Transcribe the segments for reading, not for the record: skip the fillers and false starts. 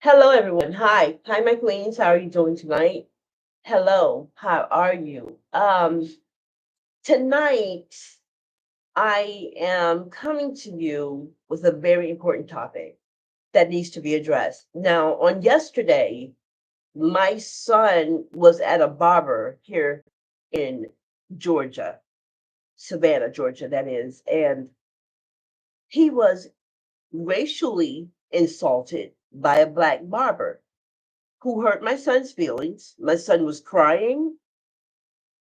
Hello, everyone. Hi, my queens. How are you doing tonight? Hello. How are you? Tonight I am coming to you with a very important topic that needs to be addressed. Now, on yesterday, my son was at a barber here in Georgia, Savannah, Georgia, that is, and he was racially insulted by a black barber who hurt my son's feelings. My son was crying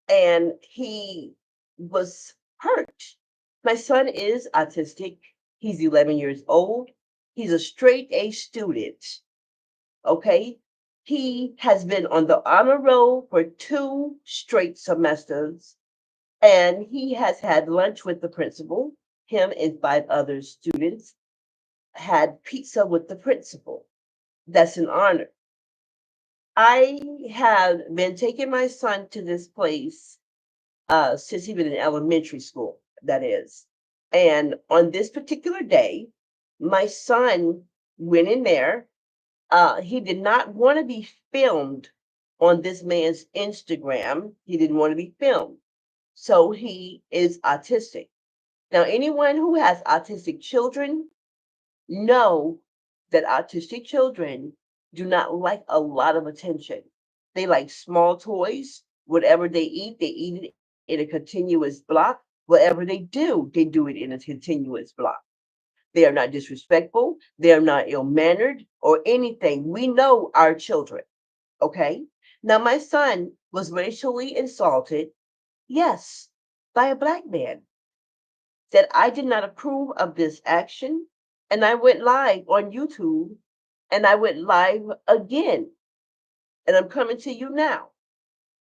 and he was hurt. My son is autistic. He's 11 years old. He's a straight A student. Okay. He has been on the honor roll for 2 straight semesters, and he has had lunch with the principal. Him and 5 other students had pizza with the principal. That's an honor. I have been taking my son to this place since he was in elementary school, that is. And on this particular day, my son went in there. He did not want to be filmed on this man's Instagram. He didn't want to be filmed. So he is autistic. Now, anyone who has autistic children know that autistic children do not like a lot of attention. They like small toys. Whatever they eat it in a continuous block. Whatever they do it in a continuous block. They are not disrespectful. They are not ill mannered or anything. We know our children. Okay. Now, my son was racially insulted, yes, by a black man. Said I did not approve of this action. And I went live on YouTube and I went live again. And I'm coming to you now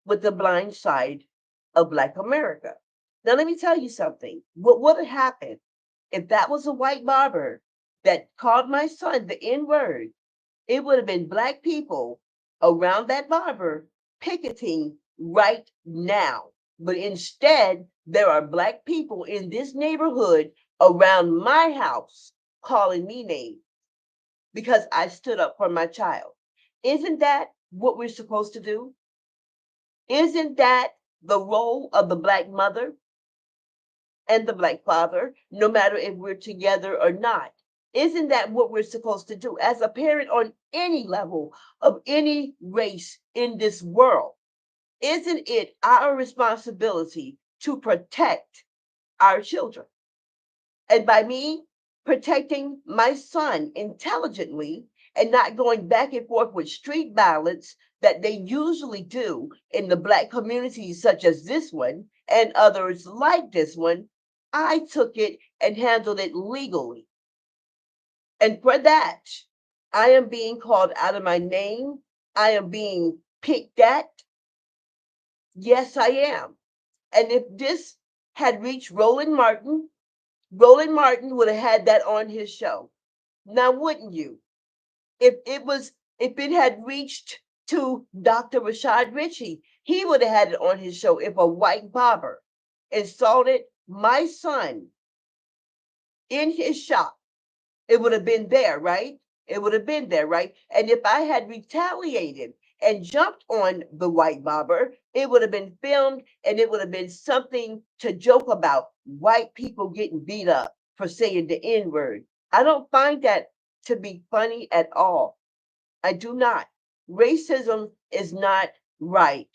with the blind side of Black America. Now, let me tell you something. What would have happened if that was a white barber that called my son the N word? It would have been Black people around that barber picketing right now. But instead, there are Black people in this neighborhood around my house calling me names because I stood up for my child. Isn't that what we're supposed to do? Isn't that the role of the Black mother and the Black father, no matter if we're together or not? Isn't that what we're supposed to do as a parent on any level of any race in this world? Isn't it our responsibility to protect our children? And by me protecting my son intelligently and not going back and forth with street violence that they usually do in the Black communities, such as this one and others like this one, I took it and handled it legally. And for that, I am being called out of my name. I am being picked at. Yes, I am. And if this had reached Roland Martin would have had that on his show. Now, wouldn't you? If it had reached to Dr. Rashad Ritchie, he would have had it on his show. If a white barber insulted my son in his shop, it would have been there, right? It would have been there, right? And if I had retaliated and jumped on the white barber, it would have been filmed and it would have been something to joke about. White people getting beat up for saying the N word. I don't find that to be funny at all. I do not. Racism is not right.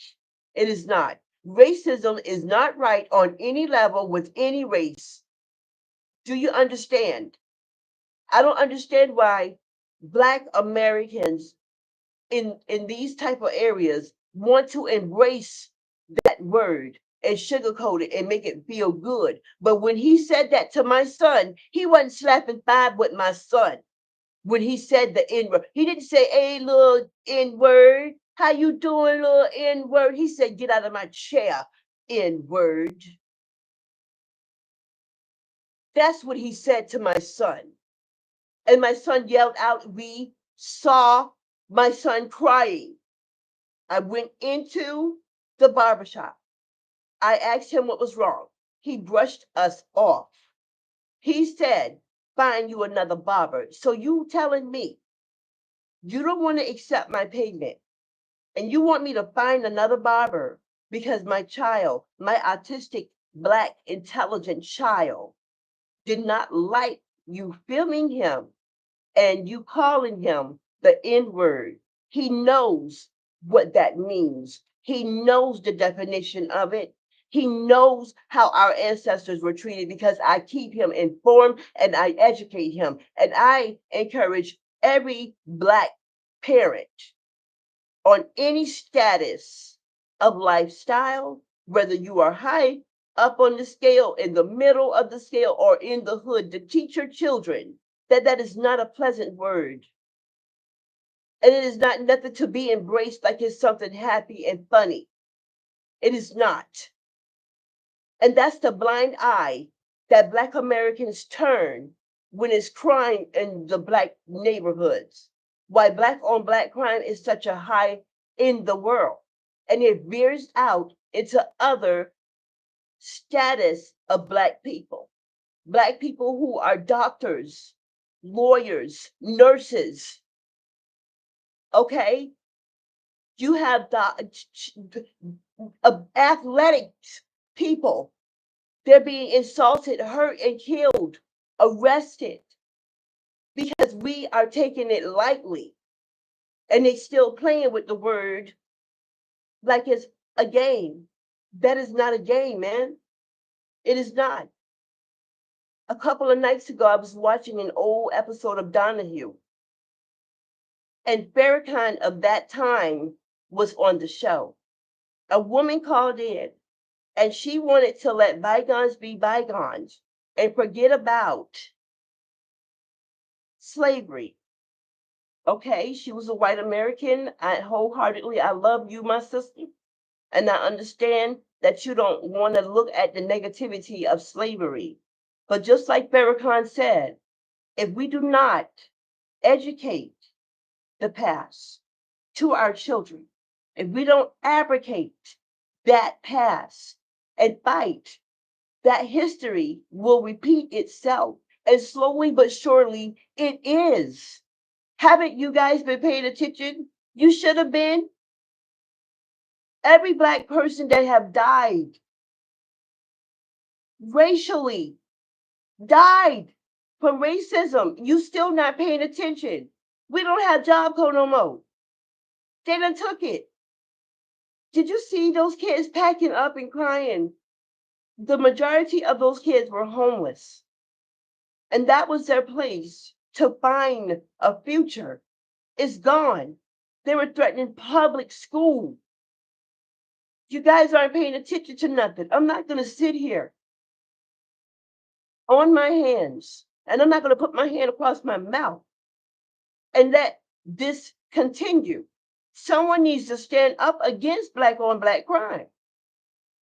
It is not. Racism is not right on any level with any race. Do you understand? I don't understand why Black Americans in these type of areas want to embrace that word and sugarcoat it and make it feel good. But when he said that to my son, he wasn't slapping five with my son. When he said the N word, he didn't say, "Hey, little N word, how you doing, little N word?" He said, "Get out of my chair, N word." That's what he said to my son. And my son yelled out. We saw my son crying. I went into the barbershop. I asked him what was wrong. He brushed us off. He said, "Find you another barber." So you telling me You don't want to accept my payment, and you want me to find another barber because my child, my autistic, black, intelligent child, did not like you filming him and you calling him the N word. He knows what that means. He knows the definition of it. He knows how our ancestors were treated because I keep him informed and I educate him. And I encourage every Black parent on any status of lifestyle, whether you are high up on the scale, in the middle of the scale, or in the hood, to teach your children that that is not a pleasant word. And it is not nothing to be embraced like it's something happy and funny. It is not. And that's the blind eye that Black Americans turn when it's crime in the Black neighborhoods. Why Black on Black crime is such a high in the world. And it veers out into other status of Black people. Black people who are doctors, lawyers, nurses. Okay? You have athletic people. They're being insulted, hurt, and killed, arrested because we are taking it lightly. And they still playing with the word like it's a game. That is not a game, man. It is not. A couple of nights ago, I was watching an old episode of Donahue, and Farrakhan of that time was on the show. A woman called in, and she wanted to let bygones be bygones and forget about slavery. Okay, she was a white American. I love you, my sister, and I understand that you don't want to look at the negativity of slavery. But just like Farrakhan said, if we do not educate the past to our children, if we don't abrogate that past and fight, that history will repeat itself. And slowly but surely, it is. Haven't you guys been paying attention? You should have been. Every Black person that have died racially, died from racism. You still not paying attention. We don't have Job Corps no more. They done took it. Did you see those kids packing up and crying? The majority of those kids were homeless. And that was their place to find a future. It's gone. They were threatening public school. You guys aren't paying attention to nothing. I'm not going to sit here on my hands and I'm not going to put my hand across my mouth and let this continue. Someone needs to stand up against Black on Black crime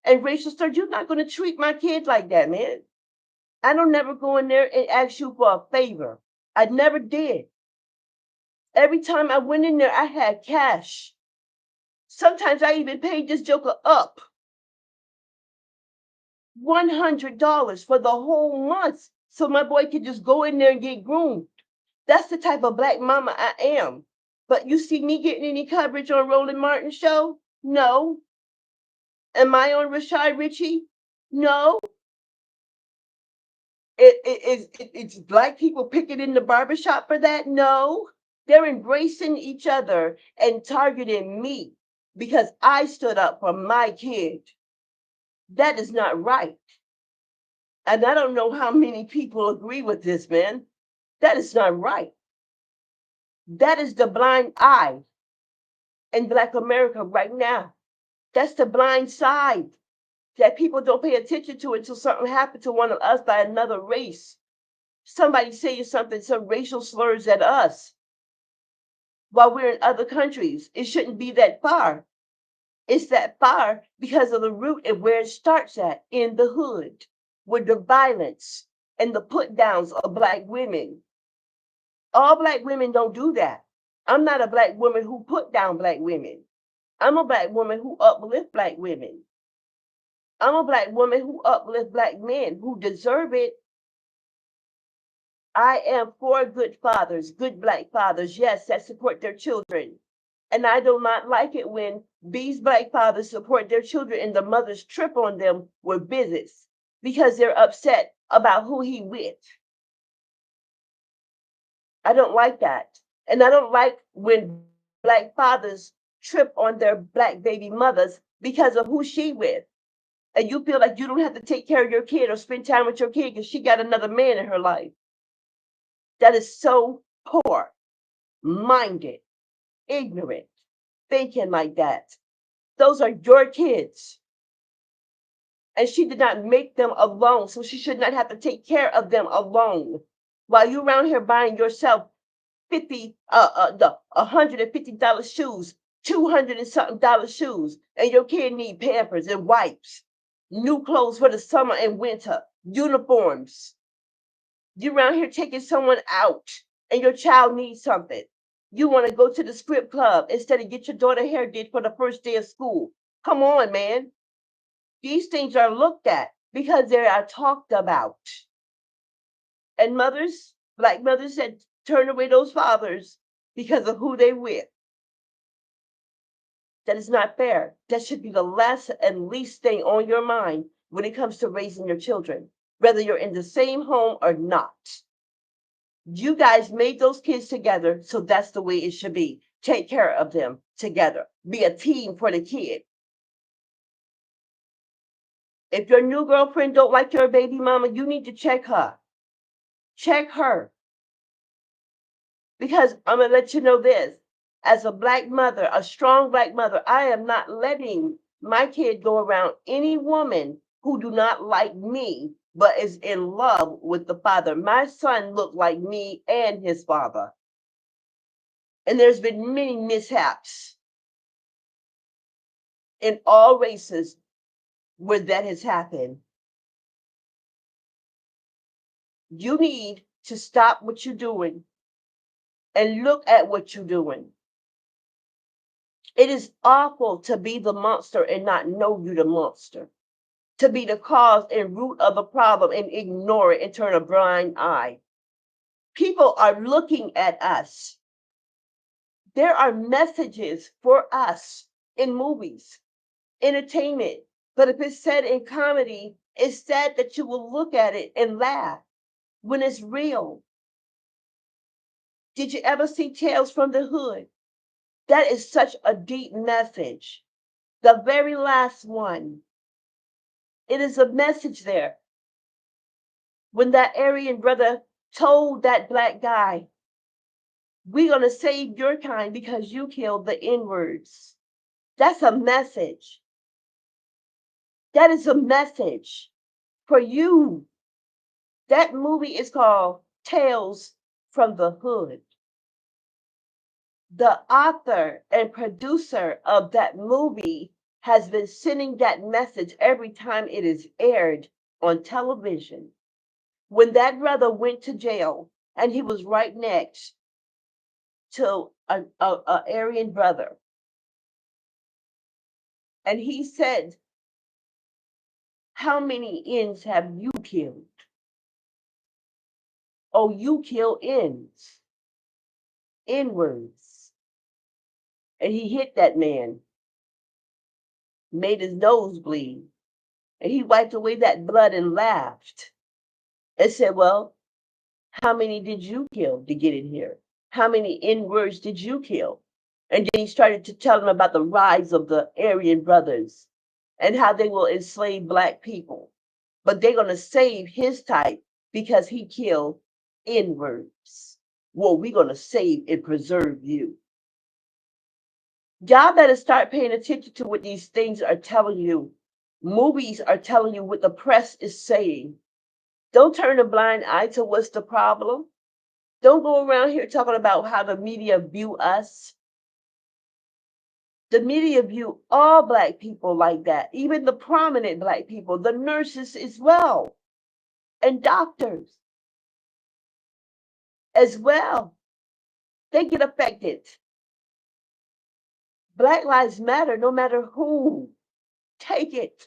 and racial slur. You're not going to treat my kids like that, man. I don't never go in there and ask you for a favor. I never did. Every time I went in there, I had cash. Sometimes I even paid this joker up $100 for the whole month so my boy could just go in there and get groomed. That's the type of Black mama I am. But you see me getting any coverage on Roland Martin's show? No. Am I on Rashad Ritchie? No. It's Black people picking in the barbershop for that? No. They're embracing each other and targeting me because I stood up for my kid. That is not right. And I don't know how many people agree with this, man. That is not right. That is the blind eye in Black America right now. That's the blind side that people don't pay attention to until something happened to one of us by another race. Somebody saying something, some racial slurs at us while we're in other countries. It shouldn't be that far. It's that far because of the root and where it starts at, in the hood, with the violence and the put downs of Black women. All Black women don't do that. I'm not a Black woman who put down Black women. I'm a Black woman who uplift Black women. I'm a Black woman who uplift Black men who deserve it. I am for good fathers, good black fathers, yes, that support their children. And I do not like it when these black fathers support their children and the mothers trip on them with visits because they're upset about who he with. I don't like that. And I don't like when black fathers trip on their black baby mothers because of who she with. And you feel like you don't have to take care of your kid or spend time with your kid because she got another man in her life. That is so poor minded, ignorant, thinking like that. Those are your kids. And she did not make them alone, so she should not have to take care of them alone. While you around here buying yourself the $150 shoes, 200 and something dollar shoes, and your kid need Pampers and wipes, new clothes for the summer and winter, uniforms. You around here taking someone out, and your child needs something. You want to go to the script club instead of get your daughter hair did for the first day of school. Come on, man. These things are looked at because they are talked about. And mothers, black mothers, said turn away those fathers because of who they with. That is not fair. That should be the last and least thing on your mind when it comes to raising your children, whether you're in the same home or not. You guys made those kids together, so that's the way it should be. Take care of them together. Be a team for the kid. If your new girlfriend don't like your baby mama, you need to check her. Check her. Because I'm going to let you know this. As a black mother, a strong black mother, I am not letting my kid go around any woman who do not like me, but is in love with the father. My son looked like me and his father. And there's been many mishaps in all races where that has happened. You need to stop what you're doing and look at what you're doing. It is awful to be the monster and not know you're the monster, to be the cause and root of the problem and ignore it and turn a blind eye. People are looking at us. There are messages for us in movies, entertainment, but if it's said in comedy, it's sad that you will look at it and laugh when it's real. Did you ever see Tales from the Hood? That is such a deep message. The very last one. It is a message there. When that Aryan brother told that black guy, we're going to save your kind because you killed the N-words. That's a message. That is a message for you. That movie is called Tales from the Hood. The author and producer of that movie has been sending that message every time it is aired on television. When that brother went to jail and he was right next to an Aryan brother, and he said, how many N's have you killed? Oh, you kill N's, N-words. And he hit that man, made his nose bleed, and he wiped away that blood and laughed and said, well, how many did you kill to get in here? How many N-words did you kill? And then he started to tell them about the rise of the Aryan brothers and how they will enslave black people. But they're going to save his type because he killed N-words. Well, we're going to save and preserve you. Y'all better start paying attention to what these things are telling you. Movies are telling you what the press is saying. Don't turn a blind eye to what's the problem. Don't go around here talking about how the media view us. The media view all black people like that, even the prominent black people, the nurses as well, and doctors as well. They get affected. Black lives matter no matter who. Take it.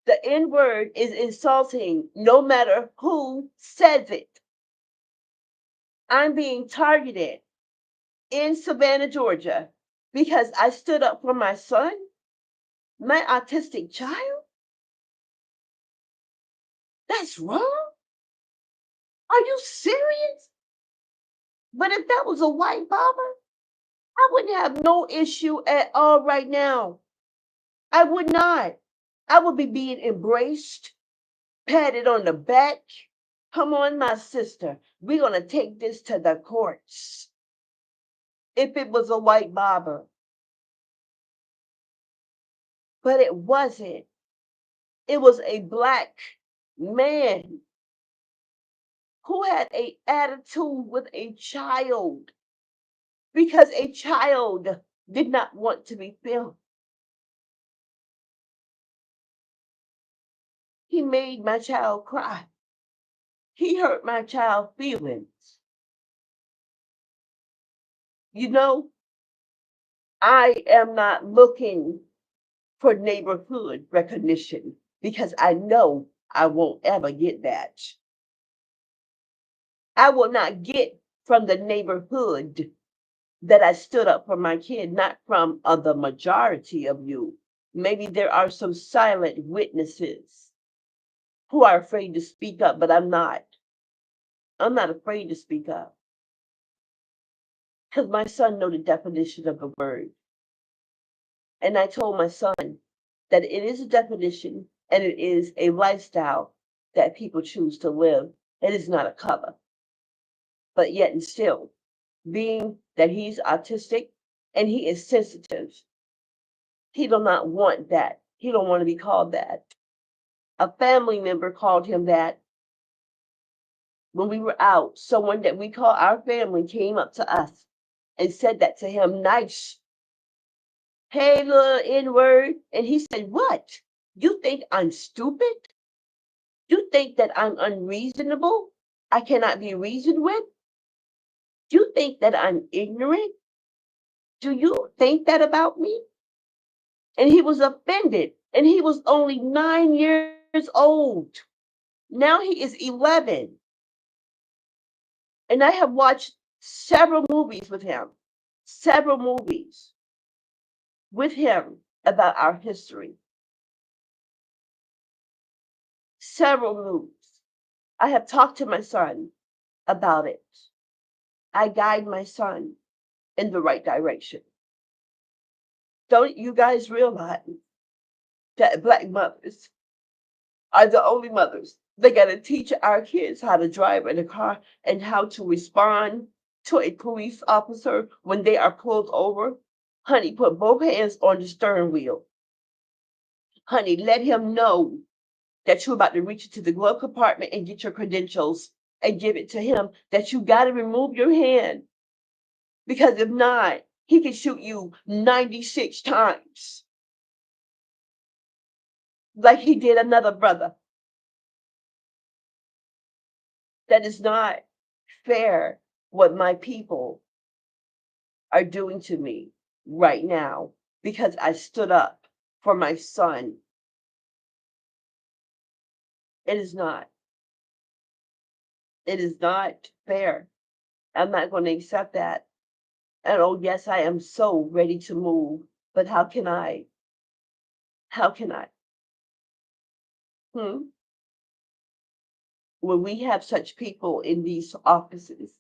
The N-word is insulting no matter who says it. I'm being targeted in Savannah, Georgia, because I stood up for my son, my autistic child? That's wrong? Are you serious? But if that was a white barber, I wouldn't have no issue at all right now. I would not. I would be being embraced, patted on the back. Come on, my sister. We're going to take this to the courts. If it was a white barber, but it wasn't. It was a black man who had an attitude with a child because a child did not want to be filmed. He made my child cry. He hurt my child's feelings. You know, I am not looking for neighborhood recognition because I know I won't ever get that. I will not get from the neighborhood that I stood up for my kid, not from the majority of you. Maybe there are some silent witnesses who are afraid to speak up, but I'm not. I'm not afraid to speak up because my son know the definition of the word. And I told my son that it is a definition and it is a lifestyle that people choose to live. It is not a cover. But yet and still, being that he's autistic and he is sensitive, he do not want that. He don't want to be called that. A family member called him that when we were out. Someone that we call our family came up to us and said that to him nice. Hey, little N-word. And he said, what? You think I'm stupid? You think that I'm unreasonable? I cannot be reasoned with? You think that I'm ignorant? Do you think that about me? And he was offended. And he was only 9 years old. Now he is 11. And I have watched several movies with him, several movies with him about our history, several movies. I have talked to my son about it. I guide my son in the right direction. Don't you guys realize that Black mothers are the only mothers? They got to teach our kids how to drive in a car and how to respond to a police officer when they are pulled over. Honey, put both hands on the steering wheel. Honey, let him know that you're about to reach into the glove compartment and get your credentials and give it to him, that you got to remove your hand. Because if not, he can shoot you 96 times. Like he did another brother. That is not fair what my people are doing to me right now because I stood up for my son. It is not. It is not fair. I'm not going to accept that. And oh, yes, I am so ready to move. But how can I? How can I? Hmm? When we have such people in these offices,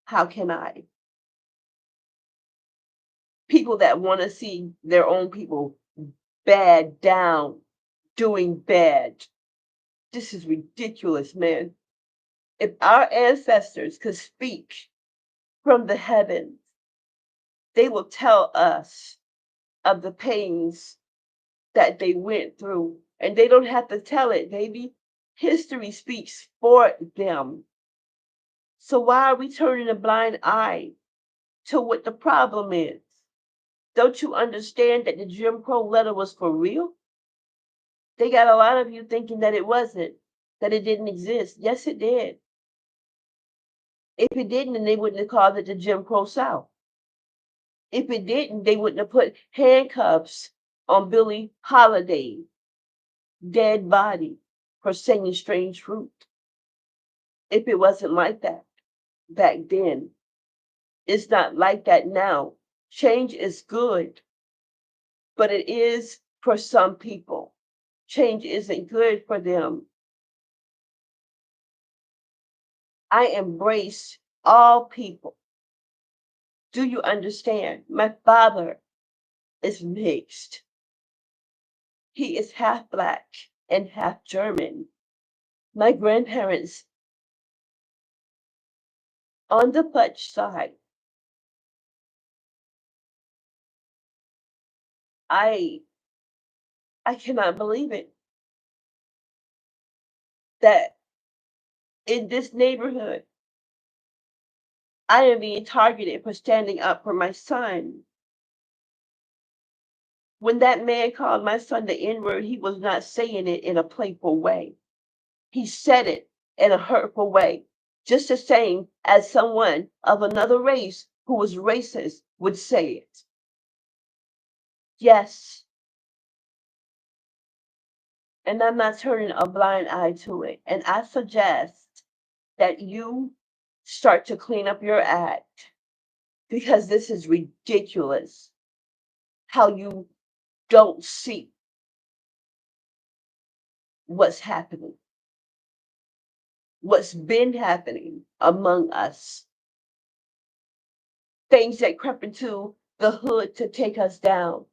how can I? People that want to see their own people bad down, doing bad. This is ridiculous, man. If our ancestors could speak from the heavens, they will tell us of the pains that they went through. And they don't have to tell it, baby. History speaks for them. So why are we turning a blind eye to what the problem is? Don't you understand that the Jim Crow letter was for real? They got a lot of you thinking that it wasn't, that it didn't exist. Yes, it did. If it didn't, then they wouldn't have called it the Jim Crow South. If it didn't, they wouldn't have put handcuffs on Billie Holiday's dead body for singing Strange Fruit. If it wasn't like that. back then. It's not like that now. Change is good, but it is for some people. Change isn't good for them. I embrace all people. Do you understand? My father is mixed. He is half black and half German. My grandparents on the Dutch side, I I cannot believe it that in this neighborhood I am being targeted for standing up for my son. When that man called my son the N-word, he was not saying it in a playful way. He said it in a hurtful way, just the same as someone of another race who was racist would say it. Yes, and I'm not turning a blind eye to it. And I suggest that you start to clean up your act because this is ridiculous how you don't see what's happening, what's been happening among us, things that crept into the hood to take us down.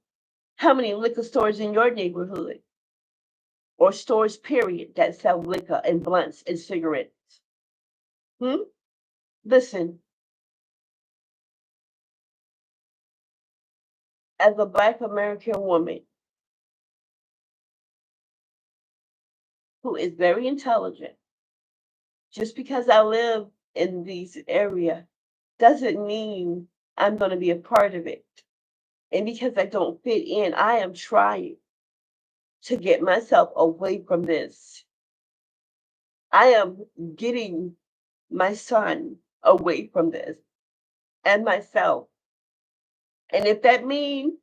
How many liquor stores in your neighborhood or stores, period, that sell liquor and blunts and cigarettes? Hmm? Listen, as a Black American woman who is very intelligent, just because I live in these area doesn't mean I'm going to be a part of it. And because I don't fit in, I am trying to get myself away from this. I am getting my son away from this and myself. And if that means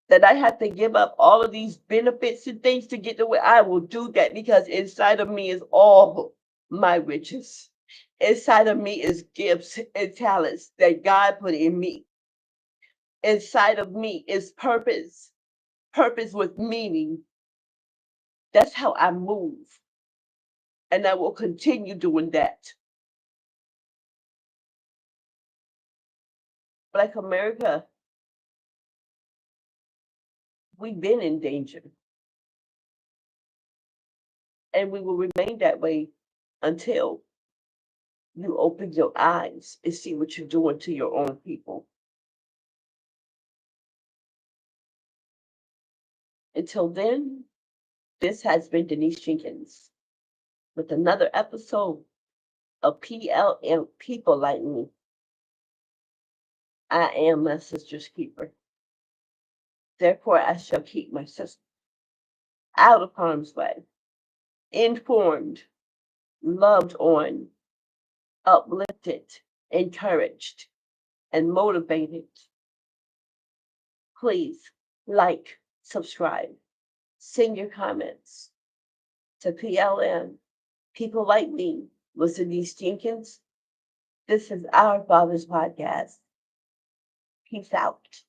that I have to give up all of these benefits and things to get to where I will do that because inside of me is all my riches. Inside of me is gifts and talents that God put in me. Inside of me is purpose, purpose with meaning. That's how I move. And I will continue doing that. Black America, we've been in danger. And we will remain that way until you open your eyes and see what you're doing to your own people. Until then, this has been Denise Jenkins with another episode of PLM People Like Me. I am my sister's keeper. Therefore, I shall keep my sister out of harm's way, informed, loved on, uplifted, encouraged, and motivated. Please like, subscribe, send your comments to PLM People Like Me with Denise Jenkins. This is Our Father's Podcast. Peace out.